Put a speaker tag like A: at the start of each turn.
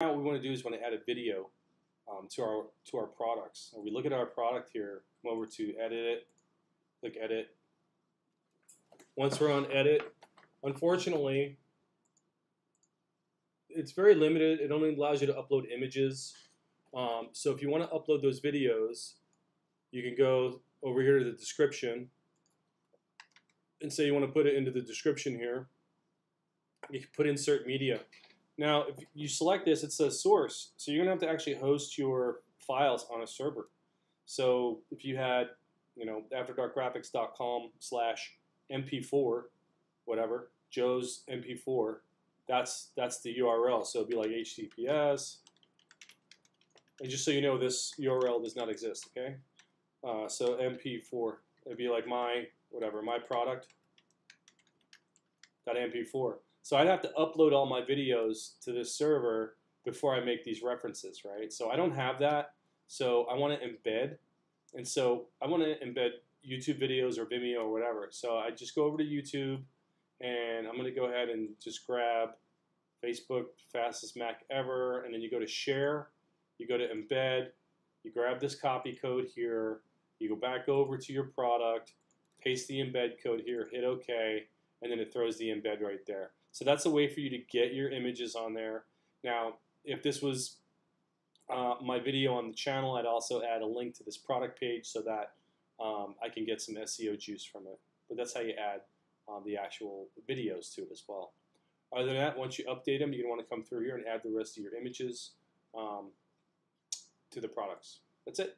A: Now what we want to do is want to add a video to our products. And we look at our product here, come over to edit it, click edit. Once we're on edit, unfortunately, it's very limited. It only allows you to upload images. So if you want to upload those videos, you can go over here to the description and say you want to put it into the description here. You can put insert media. Now, if you select this, it says source. So you're going to have to actually host your files on a server. So if you had, afterdarkgraphics.com/mp4, whatever, Joe's mp4, that's the URL. So it'd be like HTTPS. And just so you know, this URL does not exist, okay? So mp4, it'd be like my product.mp4. So I'd have to upload all my videos to this server before I make these references, right? So I don't have that, so I want to embed. And so I want to embed YouTube videos or Vimeo or whatever. So I just go over to YouTube, and I'm going to go ahead and just grab Facebook, fastest Mac ever, and then you go to share, you go to embed, you grab this copy code here, you go back over to your product, paste the embed code here, hit OK, and then it throws the embed right there. So that's a way for you to get your images on there. Now, if this was my video on the channel, I'd also add a link to this product page so that I can get some SEO juice from it. But that's how you add the actual videos to it as well. Other than that, once you update them, you're going to want to come through here and add the rest of your images to the products. That's it.